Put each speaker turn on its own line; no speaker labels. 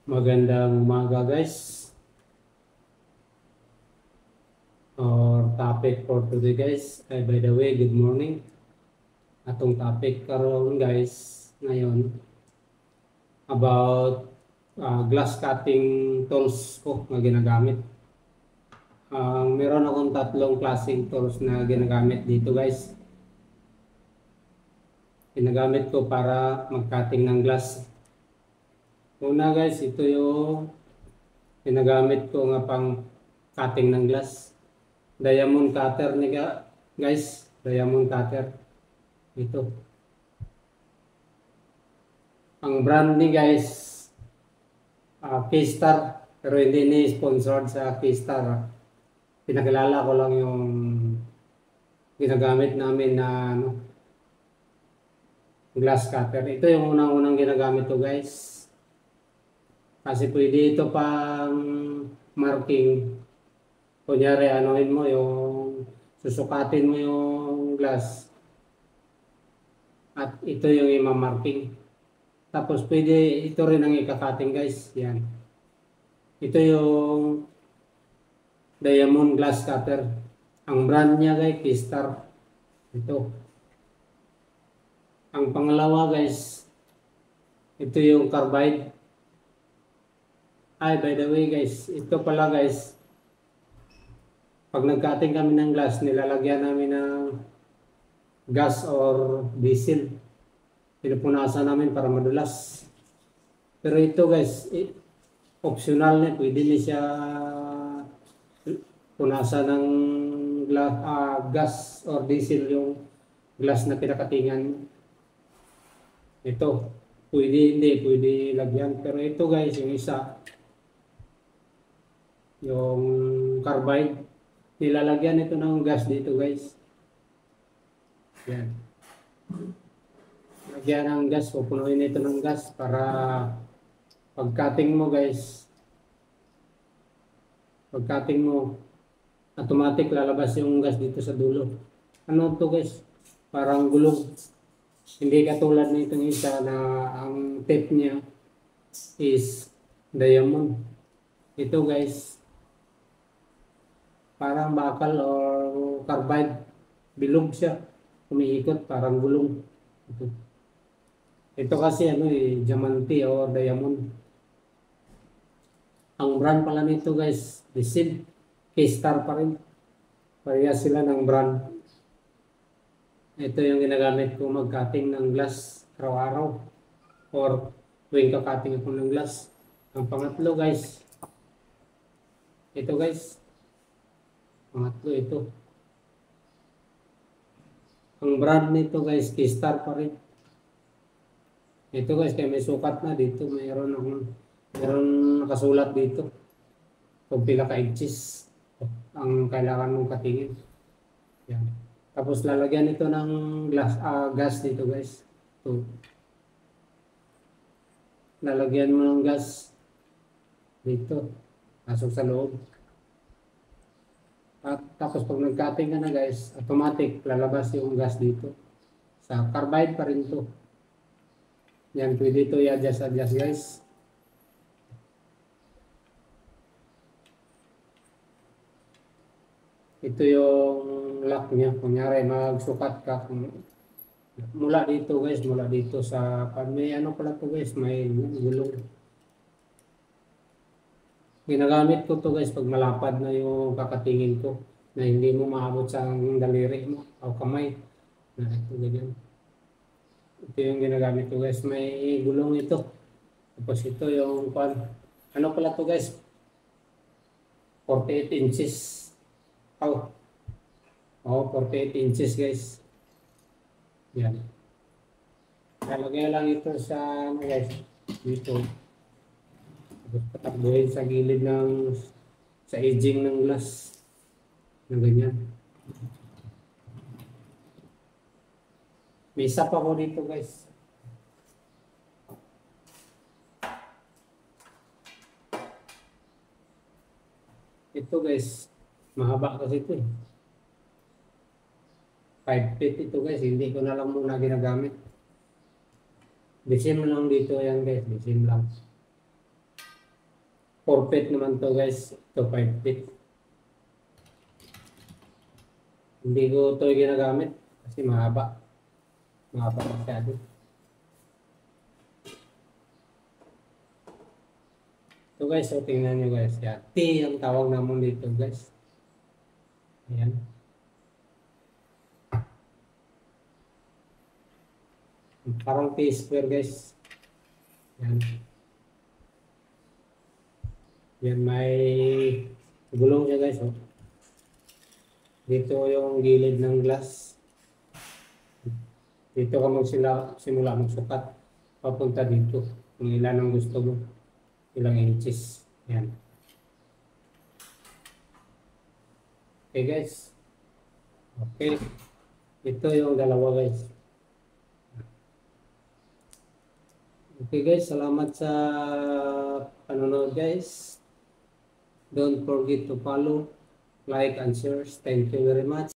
Magandang umaga guys. Our topic for today guys ay by the way, good morning. Atong topic karon guys ngayon about glass cutting tools ko nga ginagamit. Meron akong tatlong klaseng tools na ginagamit dito guys. Ginagamit ko para mag-cutting ng glass. Una guys, ito yung ginagamit ko nga pang cutting ng glass. Diamond cutter ni guys, diamond cutter. Ito. Ang brand ni guys, Keystar, pero hindi ni sponsored sa Keystar. Pinakilala ko lang yung ginagamit namin na glass cutter. Ito yung unang-unang ginagamit ko guys. Kasi pwede ito pang marking. Kunyari, anuhin mo yung, susukatin mo yung glass. At ito yung ima-marking. Tapos pwede, ito rin ang ikakating guys. Yan. Ito yung diamond glass cutter. Ang brand niya guys, Keystar. Ito. Ang pangalawa guys, ito yung carbide. Ay, by the way guys, ito pala guys, pag nag-cutting kami ng glass, nilalagyan namin ng gas or diesel. Pinupunasan namin para madulas. Pero ito guys, optional na. Pwede na siya punasan ng gas or diesel yung glass na pinakatingan. Ito, pwede hindi, pwede lagyan. Pero ito guys, yung isa, yung carbide, nilalagyan ito ng gas dito guys. Yan. Lagyan ng gas, pupunuin ito ng gas para pag-cutting mo guys, pag-cutting mo, automatic lalabas yung gas dito sa dulo. Ano to guys? Parang gulong. Hindi katulad nitong isa na ang tip niya is diamond. Ito guys, parang bakal or carbide. Bilog siya. Umiikot, parang gulong. Ito kasi diamante or diamond. Ang brand pala nito guys, Desil. Keystar pa rin. Parehas sila ng brand. Ito yung ginagamit ko mag-cutting ng glass araw-araw. Or tuwing ka-cutting ako ng glass. Ang pangatlo guys, ito guys. Pangatlo ito. Ang brand nito guys, Keystar pa rin. Ito guys, kaya may sukat na dito. Mayroon nakasulat dito. Kung pila ka inches ang kailangan mong katingin. Yan. Tapos lalagyan ito ng gas dito guys. Ito. Lalagyan mo ng gas dito. Pasok sa loob. At tapos pag nag-cutting ka na guys, automatic lalabas yung gas dito. Sa carbide pa rin to. Yan, pwede ito i-adjust guys. Ito yung lock niya. Kunyari, magsukat ka. Mula dito guys, mula dito sa, may pala to guys, may gulong. Ginagamit ko to guys pag malapad na yung kakatingin ko na hindi mo maabot sa daliri mo o kamay. Ito ganyan. Ito yung ginagamit ko guys, may gulong ito. Tapos ito yung pala to guys, 48 inches. 48 inches guys. Yan. Lalagay lang ito sa guys, dito. Tapos patakbuhin sa gilid sa edging ng glass. Na ganyan. May isa pa ko dito guys. Ito guys, mahaba kasi ito 5 feet ito guys, hindi ko na lang muna ginagamit. Desim lang dito yan guys, desim lang. 4 feet naman to guys. Ito 5 feet. Hindi ko ito ginagamit kasi mahaba. Mahaba masyado. So guys, so tingnan nyo guys. Yan. T ang tawag naman dito guys. Ayan. Parang T-square guys. Yan. Yan may gulong siya guys. Oh. Dito yung gilid ng glass. Dito ka simula magsukat. Papunta dito. Kung ilan ang gusto mo. Ilang inches. Yan. Okay guys. Okay. Ito yung dalawa guys. Okay guys. Salamat sa panonood guys. Don't forget to follow, like, and share. Thank you very much.